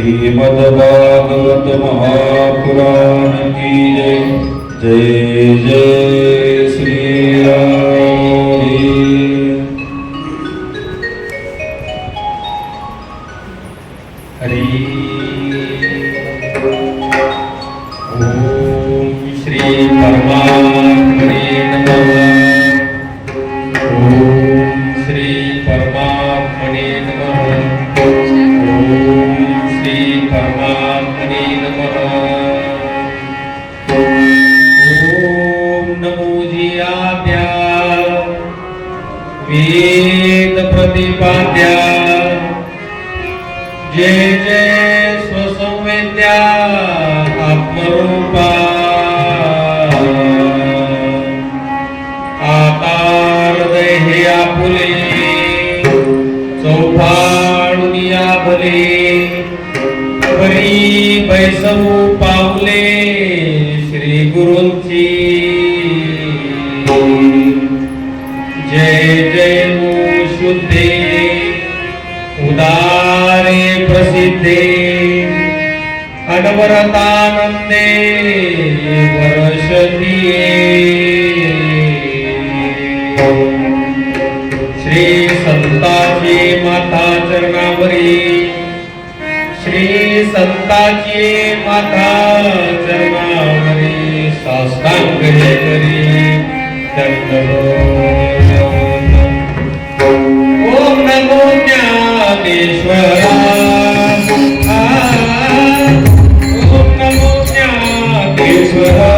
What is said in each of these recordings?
श्रीमद्भागवत महापुराण की जय जय जय श्री राम। हरि ओम श्री परमात्मने नमः। ओम श्री परमात्मने नमः। ओम श्री परमात्मने नमः। ओम नमो जियाद्या वेद प्रतिपाद्या जय जय स्वसंवेद्या आत्मरूपा आकार देहे आपुले चौफाळुनिया भले परी बैसवू पावले श्री गुरूंची जय जय मो शुद्धे उदारे प्रसिद्धे अनवरतानंदे वर्षतीये श्री संताची माता चरणावरी श्री संताची माता चरणावरी साष्टांग हे करी दंडवत। ओम नमो ज्ञानेश्वरा ओम नमो ज्ञानेश्वरा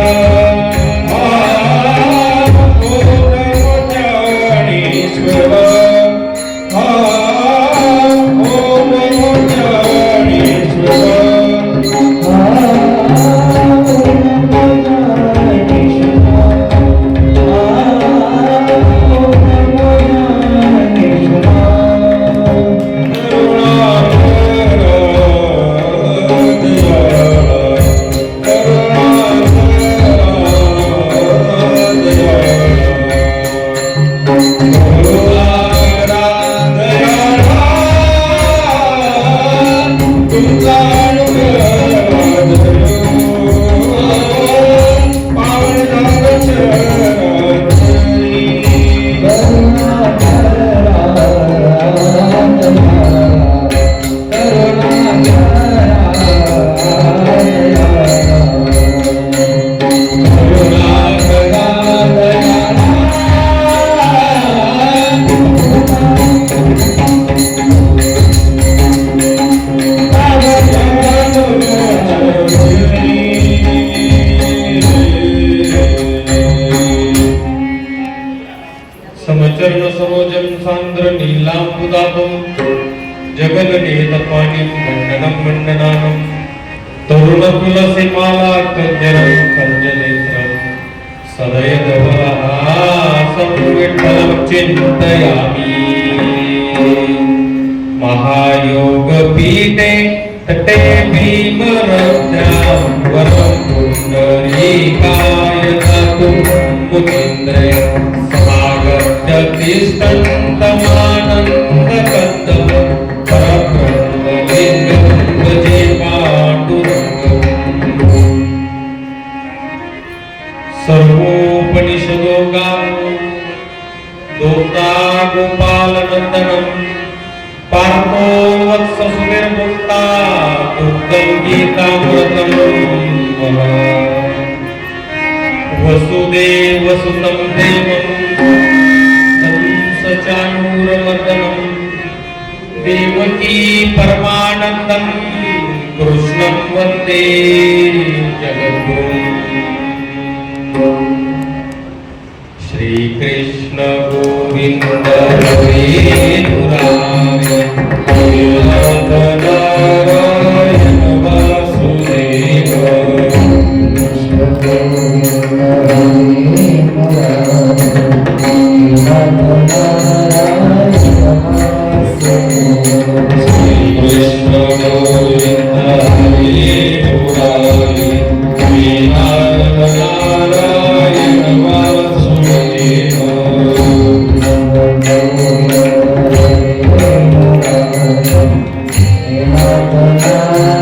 समचरण सरोजम सान्द्र नीलांबुदाभं जगन्नेतपाणिं मण्डनं मण्डनानं तरुणकुलसीमाला कञ्जरं कञ्जनेत्रं सदयधवलहासं विठ्ठलं चिन्तयामि। महायोगपीठे तटे भीमरत्यां वरं पुण्डरीकाय दातुं मुनीन्द्रे तिष्ठन्तमानन्दकन्दं परब्रह्मलिङ्गं भजे पाण्डुरङ्गम्। सर्वोपनिषदो गावो दोक्ता गोपालनन्दनं पार्थो वत्ससुनिर्मुक्ता दुग्धं गीतामृतं वसुदेवसुतं देवं चाणूरमर्दनं देवकी परमानन्दं कृष्णं वन्दे जगद्गुरुं। श्रीकृष्ण गोविन्द हरे मुरारे नारायण वासुदेव कृष्ण गोविंद हरे मुरारे नारायण वासुदेव। Namo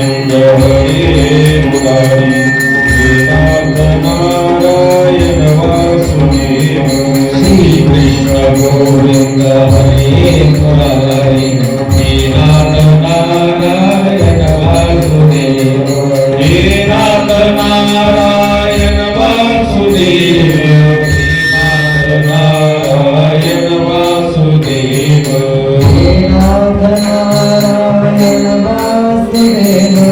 गोविंद हरे मुरारी हे नाथ नारायण वासुदेव श्री कृष्ण गोविंद हरे मुरारी हे नाथ नारायण वासुदेव हे नाथ नारायण वासुदेव नारायण वासुदेव हे नाथ नारायण वासुदेव हे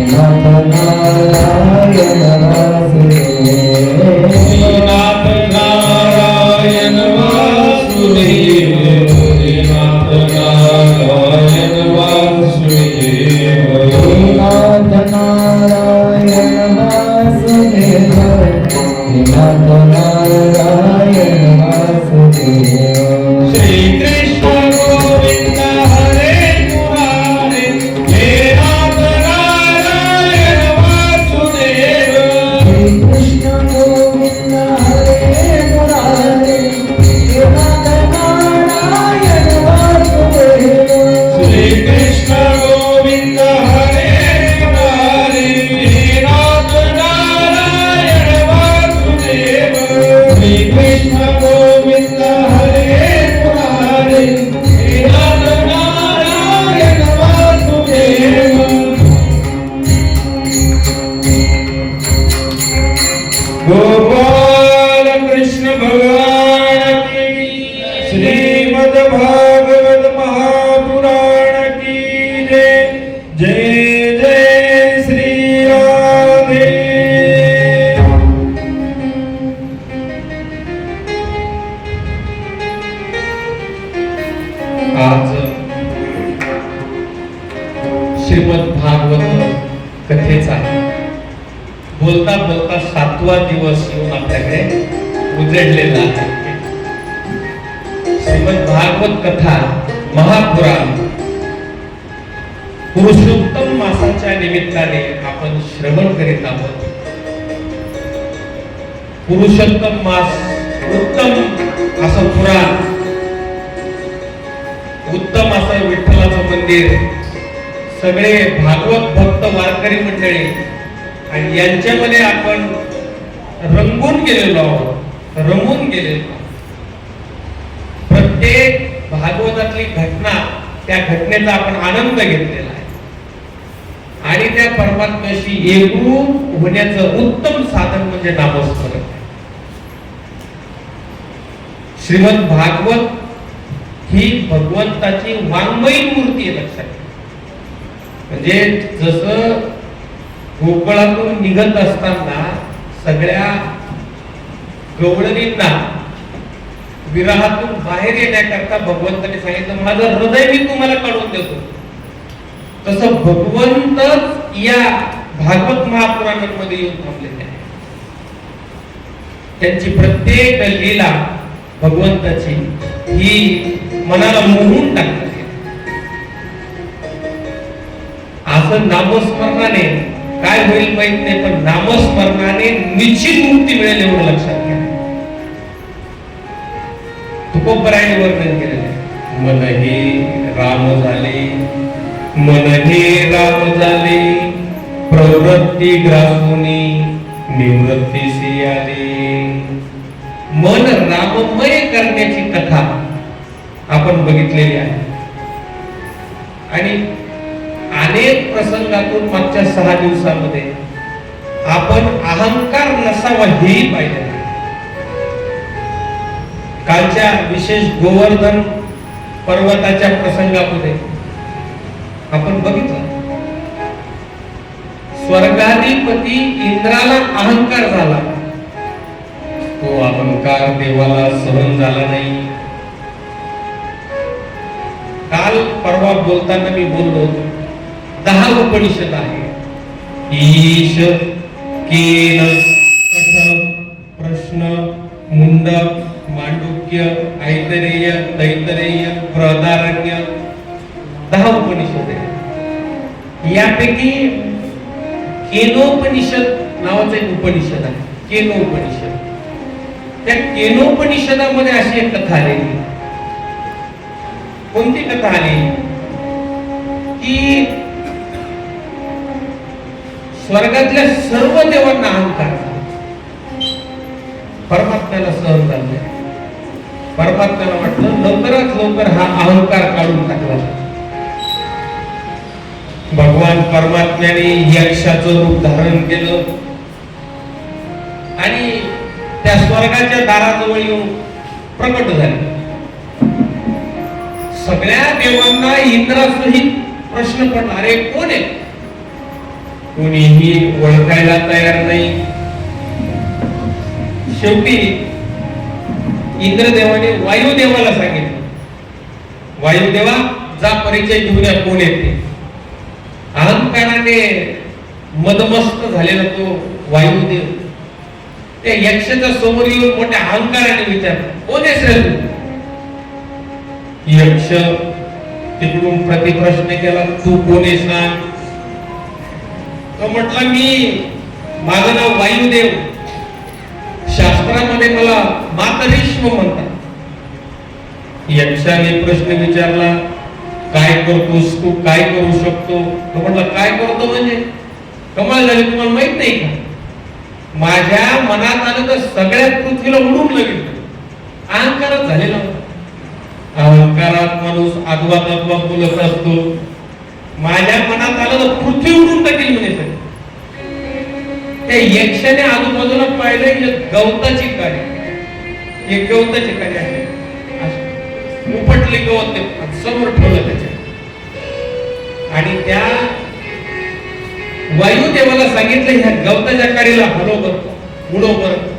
नाथ नारायण वासुदेव नाथ नारायण वासुदेव हे नाथ नारायण वासुदेव हे नाथ नारायण वासुदेव हे नाथ नारायण वासुदेव श्री कृष्ण गोविंद हरे मुरारी हे नाथ नारायण वासुदेव श्री कृष्ण गोविंद हरे मुरारी हे नाथ नारायण वासुदेव श्री कृष्ण गोविंद हरे मुरारी हे नाथ नारायण वासुदेव श्री कृष्ण गोविंद हरे मुरारी हे नाथ नारायण वासुदेव गोपाल कृष्ण भगवान की श्रीमद् भागवत महापुराण की जय जय जय श्री राधे आज श्रीमद् भागवत कथेचा बोलता बोलता 7वा दिवस येऊन आपल्याकडे उजळलेला आहे. श्रीमद् भागवत कथा महापुराण पुरुषोत्तम मासाच्या निमित्ताने आपण श्रवण करीत आहोत. पुरुषोत्तम मास उत्तम असं पुराण, उत्तम असं विठ्ठलाचं मंदिर, सगळे भागवत भक्त वारकरी मंडळी आणि यांच्यामध्ये आपण रंगून गेलेलो आहोत, रमून गेलेलो आहोत. प्रत्येक भागवतातली घटना, त्या घटनेचा आपण आनंद घेतलेला आहे आणि त्या परमात्म्याशी एकरूप होण्याचं उत्तम साधन म्हणजे नामस्मरण. श्रीमद भागवत ही भगवंताची वाङ्मयी मूर्ती आहे, लक्षात घ्या. म्हणजे जसं गोकुळातून निघत असताना सगळ्या गवळणींना विरहातून बाहेर येण्याकरता भगवंताने सांगितलं माझं हृदय मी तुम्हाला काढून देतो, तसं भगवंतच या भागवत महापुराणांमध्ये येऊन थांबलेले आहे. त्यांची प्रत्येक लीला भगवंताची ही मनाला मोहून टाकते. असं नामस्मरणाने काय होईल माहित नाही, पण नामस्मरणाने निश्चित मुक्ती मिळेल एवढं लक्षात घ्या. तुकोबरायाने वर्णन केलेलं आहे. मन हे राम झाले, मन हे राम झाले, प्रवृत्ती ग्रासूनी निवृत्तीसी आले. मन राममय करण्याची कथा आपण बघितलेली आहे आणि अनेक प्रसंगातून मागच्या 6 दिवसांमध्ये आपण अहंकार नसावा हेही पाहिजे. कालच्या विशेष गोवर्धन पर्वताच्या प्रसंगामध्ये आपण बघितलं, स्वर्गाधिपती इंद्राला अहंकार झाला, तो अहंकार देवाला सहन झाला नाही. काल परवा बोलताना मी बोललो 10 उपनिषद आहे. ईश, केन, कठ, प्रश्न, मुंडक, मांडुक्य, ऐतरेय, तैतरेय, बृहदारण्य 10 उपनिषद आहे. यापैकी केनोपनिषद नावाचं एक उपनिषद आहे, केनोपनिषद. त्या केनोपनिषदामध्ये अशी एक कथा आलेली. कोणती कथा आली की स्वर्गातल्या सर्व देवांना अहंकार झाला. परमात्म्याला सहन झालं नाही. परमात्म्याला वाटलं लवकरात लवकर हा अहंकार काढून टाकला. भगवान परमात्म्याने यक्षाचं रूप धारण केलं आणि त्या स्वर्गाच्या दाराजवळ येऊन प्रकट झाले. सगळ्या देवांना इंद्रासहित प्रश्न पडला, अरे कोण आहे? कोणीही ओळखायला तयार नाही. शेवटी इंद्रदेवाने वायुदेवाला सांगितलं, वायुदेवा जा परिचय घेऊन या, कोण येते. अहंकाराने मदमस्त झालेला तो वायुदेव त्या यक्षाच्या समोर येऊन मोठ्या अहंकाराने विचारला, कोण आहेस रे तू? यक्ष तिकडून प्रतिप्रश्न केला, तू कोण आहेस ना? तो म्हटला, मी माझं नाव वायुदेव, शास्त्रामध्ये मला मातरिश्व म्हणतात. यक्षाने प्रश्न विचारला, काय करतोस तू, काय करू शकतो? तो म्हटला, काय करतो म्हणजे? कमाल झाली, तुम्हाला माहित नाही का? माझ्या मनात आलं तर सगळ्या पृथ्वीला उडून लागेल. अहंकारच झालेला होता. अहंकारात माणूस आदवा तत्वा बोलत असतो. माझ्या मनात आलं तर पृथ्वी उडून टाकेल म्हणे. त्या यक्षाने आजूबाजूला पाहिलं, एक गवताची काडी, एक गवताची काडी आहे, उपटली गवत समोर ठेवलं त्याच्या, आणि त्या वायुदेवाला सांगितलं, ह्या गवताच्या काडीला हलव करतो, उडव करतो.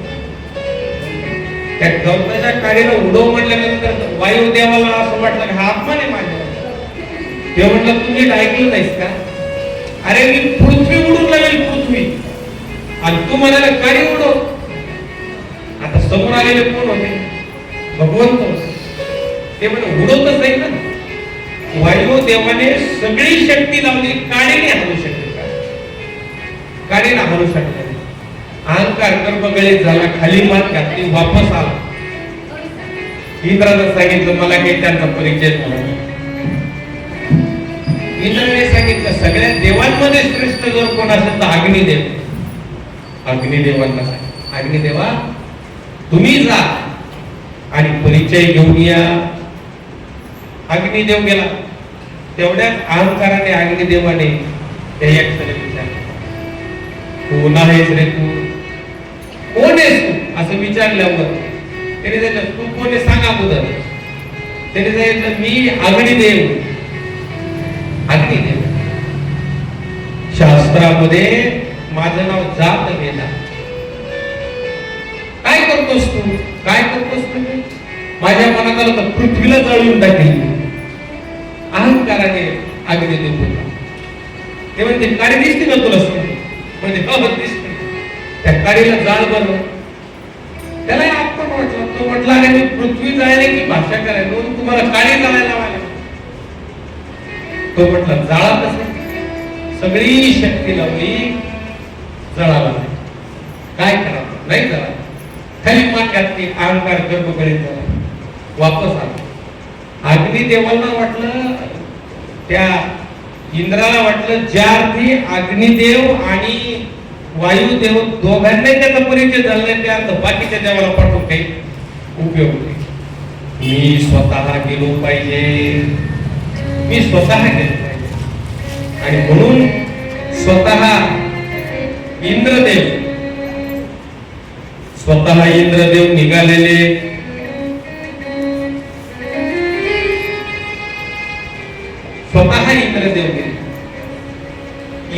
त्या गवताच्या काडीला उडव म्हटल्यानंतर वायुदेवाला असं वाटलं की हा अपमान आहे माझ्या. ते म्हटलं, तू नीट ऐकलं नाहीस का? अरे मी पृथ्वी उडून लागेल, पृथ्वी, आणि तू म्हणाला काडी उडव. आता समोर आलेले कोण होते? भगवंत. ते म्हणे उडवतच नाही ना. वायुदेवाने सगळी शक्ती लावली, काडीने हलू शकते का? काडीने हलू शकते. अहंकार गर्भगळीत झाला, खाली मान घातली, वापस आला. इंद्रानं सांगितलं, मला काही त्यांचा परिचय झाला. इंद्राने सांगितलं, सगळ्या देवांमध्ये श्रेष्ठ जर कोण असेल तर अग्निदेव. अग्निदेवांना सांगितलं, अग्निदेवा तुम्ही जा आणि परिचय घेऊन या. अग्निदेव गेला. तेवढ्याच अहंकाराने अग्निदेवाने त्या यक्षाने विचारलं, कोण आहेस रे तू? कोण आहेस तू? असं विचारल्यावर त्याने सांगितलं, तू कोण आहे सांगा अगोदर. त्याने सांगितलं, मी अग्निदेव. अग्निदेव. शास्त्रामध्ये माझं नाव जात गेला. काय करतोस तू? काय करतोस तू? माझ्या मनात आलं तर पृथ्वीला जळून टाकेल. अहंकाराने अग्निदेव बोलला. ते म्हणते, काडी दिसते का तुला? म्हणजे हो दिसते. त्या काडीला जाळ बरं. त्याला आपण वाटलं. तो म्हटला, अरे मी पृथ्वी जायला की भाषा करायला, तुम्हाला काडी जाळायला लावायला. तो म्हटला, जाळा कसं? सगळी शक्ती लावली, जळाला नाही. काय करावं? नाही जळा. खाली मान घातली, अहंकार गर्भगळीत झाला, वापस आला. अग्निदेवांना वाटलं, त्या इंद्राला वाटलं, ज्या अर्थी अग्निदेव आणि वायुदेव दोघांनाही त्याचा परिचय झाला नाही, त्या अर्थ बाकीच्या देवाला पाठवून काही उपयोग नाही. मी स्वतः गेलो पाहिजे. मी स्वतः गेलो पाहिजे. आणि म्हणून स्वतः इंद्रदेव निघालेले. स्वतः इंद्रदेव गेले.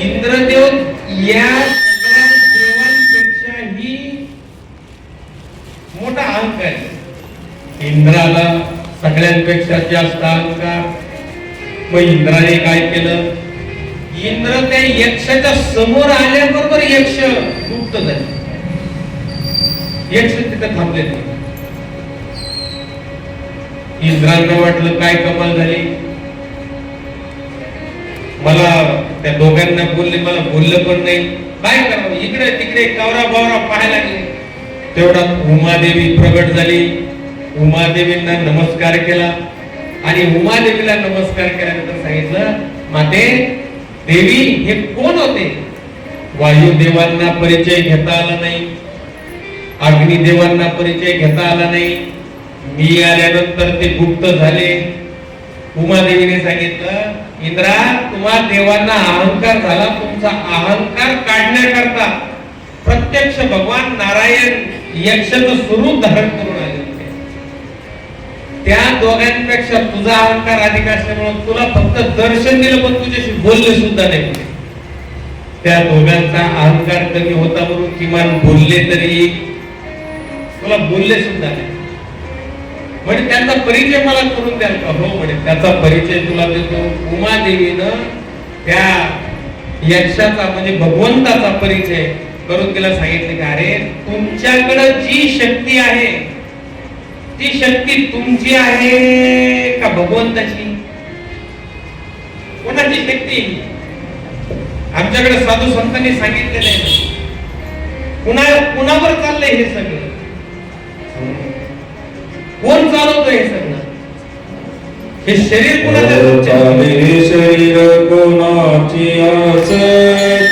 इंद्रदेव या सगळ्या देवांपेक्षाही मोठा अहंकार. इंद्राला सगळ्यांपेक्षा जास्त अहंकार. मग इंद्राने काय केलं? इंद्र त्या यक्षाच्या समोर आल्याबरोबर यक्ष गुप्त झाले. यक्ष तिथे थांबले. इंद्रांना वाटलं, काय कमाल झाली. मला त्या दोघांना बोलले, मला बोललं पण नाही. काय करावं? इकडे तिकडे कवरा बावरा पाहायला लागले. तेवढ्यात उमादेवी प्रगट झाली. उमादेवींना नमस्कार केला आणि उमादेवीला नमस्कार केल्यानंतर सांगितलं, माते देवी हे कोण होते? वायुदेवांना परिचय घेता आला नाही, अग्निदेवांना परिचय घेता आला नाही. मी आल्यानंतर ते गुप्त झाले. उमादेवीने सांगितलं, इंद्रा, तुम्हा देवांना अहंकार झाला. तुमचा अहंकार काढण्याकरता प्रत्यक्ष भगवान नारायण यक्षाचं स्वरूप धारण करून आले होते. त्या दोघांपेक्षा तुझा अहंकार अधिक असल्यामुळे तुला फक्त दर्शन दिलं, पण तुझ्याशी बोलले सुद्धा नाही. त्या दोघांचा अहंकार कमी होता म्हणून किमान बोलले तरी, तुला बोलले सुद्धा नाही. म्हणजे त्यांचा परिचय मला करून द्याल का? हो म्हणे, त्याचा परिचय तुला देतो. उमादेवीनं त्या यक्षाचा म्हणजे भगवंताचा परिचय करून तिला सांगितले की अरे, तुमच्याकडे जी शक्ती आहे ती शक्ती तुमची आहे का भगवंताची? कोणाची शक्ती? आमच्याकडे साधू संतांनी सांगितलेलं आहे. कुणावर चाललंय हे सगळं? कोण चालवतोय हे सगळं? हे शरीर कुणाचं? हे शरीर कोणाची असेल?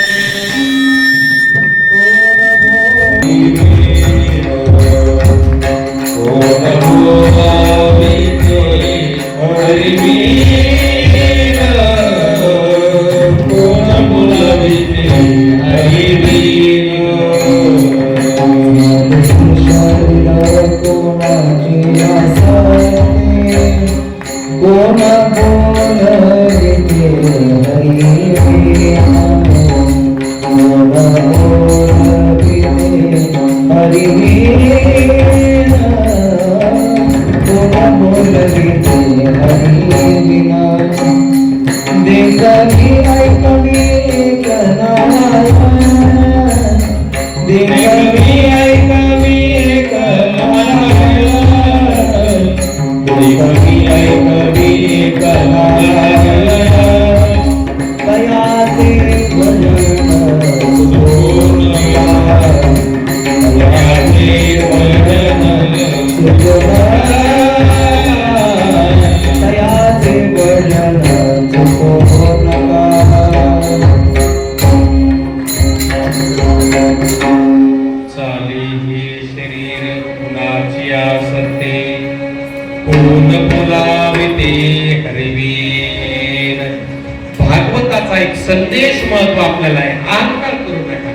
भागवताचा एक संदेश महत्व आपल्याला आहे. अहंकार करू नका.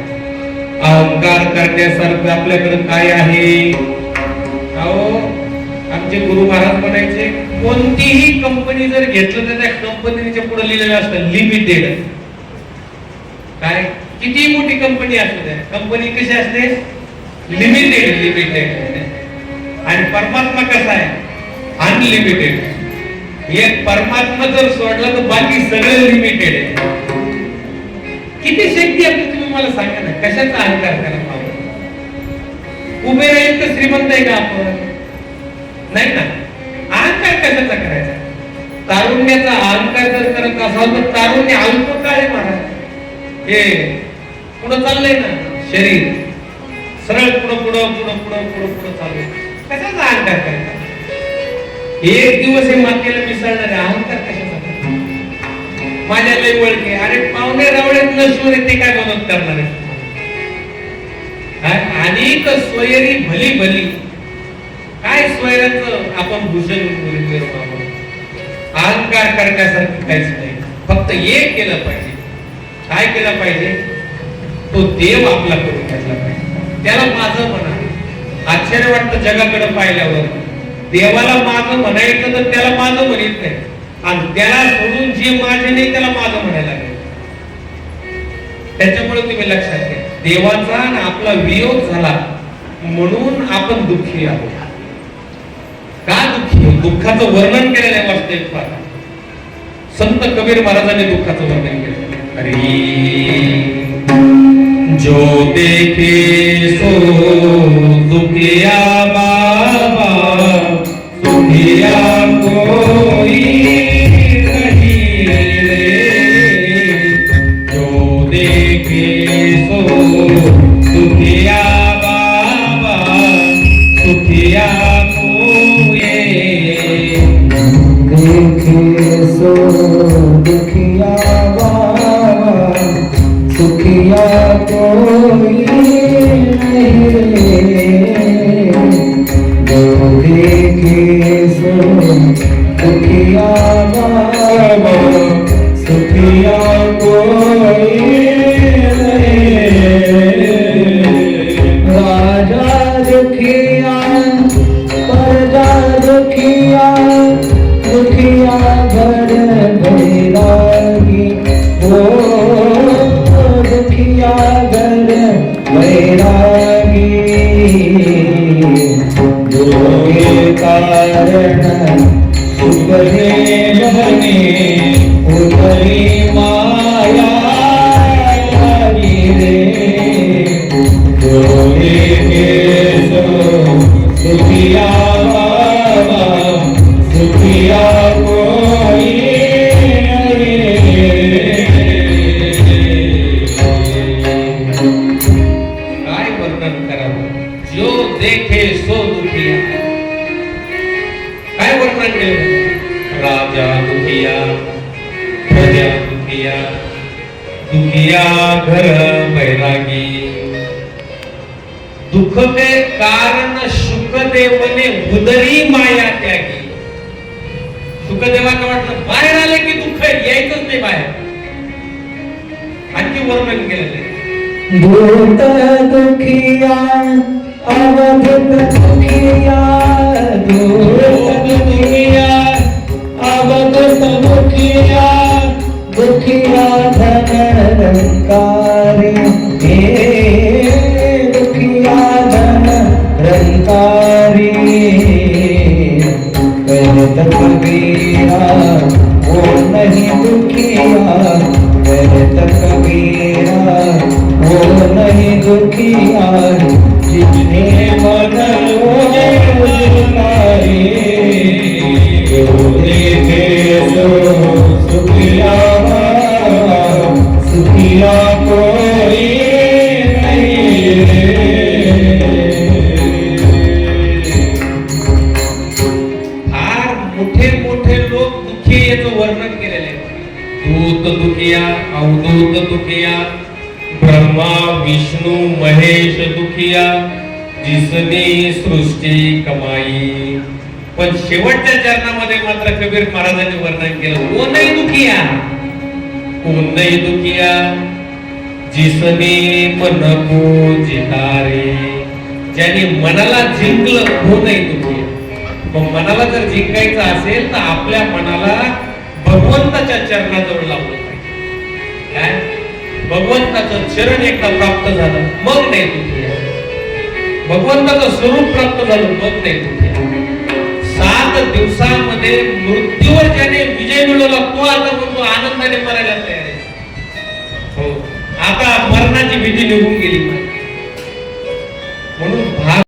अहंकार करण्यासारखं आपल्याकडे काय आहे? अहो, आमचे गुरु महाराज म्हणायचे, कोणतीही कंपनी जर घेतलं तर त्या कंपनीच्या पुढे लिहिलेलं असतं लिमिटेड. काय? किती मोठी कंपनी असते, त्या कंपनी कशी असते? लिमिटेड. आणि परमात्मा कसा आहे? अनलिमिटेड. एक परमात्मा जर सोडला तर बाकी सगळं लिमिटेड आहे. किती शक्ती आपली तुम्ही मला सांगा ना. कशाचा अहंकार करायला पाहिजे? कुबेर इतकं श्रीमंत आहे का आपण? नाही ना. अहंकार कशाचा करायचा? तारुण्याचा अहंकार जर करत असाल तर तारुण्य अल्पकाळ आहे महाराज. हे पुढं चाललंय ना शरीर, सरळ पुढं चालू. कशाचा अहंकार करायचा? एक दिवस हे मातेला मिसळणारे अहंकार कशाचा? माझ्या लय ओळखे. अरे पाहुणे रावळे नसवर ते काय मदत करणार आहे? अनेक स्वयरी भली काय स्वयराचं आपण भूषण अहंकार करण्यासारखं काहीच नाही. फक्त एक केलं पाहिजे. काय केलं पाहिजे? तो देव आपला करून घ्यायला पाहिजे. त्याला माझं म्हणा. आश्चर्य वाटतं जगाकडे पाहिल्यावर. देवाला माझं म्हणायचं तर त्याला माझं म्हणत नाही, आणि त्याला सोडून जे माझे नाही त्याला माझं म्हणायला लागेल. त्याच्यामुळे तुम्ही लक्षात घ्या, देवाचा आणि आपला वियोग झाला म्हणून आपण दुःखी आहोत. का दुःखी? दुःखाचं वर्णन केलेलं आहे वास्तविक पाहता. संत कबीर महाराजांनी दुःखाचं वर्णन केलं. अरे जो देखे सो दुखिया बाबा, दुखिया कोई नहीं रे. जो देखे सो दुखिया बाबा, दुखिया कोई. देखे सो दुखिया बाबा, दुखिया कोई नहीं, जो देखे सो दुखिया बाबा, सुखिया कोई राजा दुखिया प्रजा दुखिया, दुखिया घर बैरागी, ओ दुखिया घर बैरागी, दुखे कारण सुबहे बने उतरी माया लागी रे, सुखिया बाबा, सुखिया कोई काय वर्णन करावं, जो देखे सो दुखिया. काय वर्णन केलं? राजा दुखिया, प्रजा दुखिया, दुखिया घर बैरागी. दुःख के कारण शुकदेवने उदरी माया त्यागी. शुकदेवाला वाटलं बाहेर आले की दुःख यायचंच नाही बाहेर. आणखी वर्णन केलेलं आहे. भूत दुखिया अवधूत दुखिया, भूत दुखिया अवधूत दुखिया, दुखिया धन रंकारी, दुखिया धन रंकारी, कहत कबीरा वो नहीं दुखिया, कहत कबीरा वो नहीं दुखिया, जिसने मन लोगे उजलाए, देखे सो सुखिया बाबा, सुखिया कोई नहीं फार मोठे मोठे लोक दुःखी याचं वर्णन केलेलं आहे. दूत दुखिया, अवधूत दुखिया, ब्रह्मा विष्णू महेश दुखिया, जिसने सृष्टी कमाई. पण शेवटच्या चरणामध्ये मात्र कबीर महाराजांनी वर्णन केलं, कोणही दुखिया, कोणही दुखिया, जिसने मन को जितारे. ज्याने मनाला जिंकलं कोणही दुखिया. मग मनाला जर जिंकायचं असेल तर आपल्या मनाला भगवंताच्या चरणाजवळ लावलं पाहिजे. काय? भगवंताचं चरण एकदा प्राप्त झालं मग नाही दुखिया. भगवंताचं स्वरूप प्राप्त झालं मग नाही दुखिया. 7 दिवसामध्ये मृत्यूवर ज्याने विजय मिळवला तो आता म्हणतो आनंदाने मरायला तयार आहे. हो, आता मरणाची भीती निघून गेली. म्हणून भाग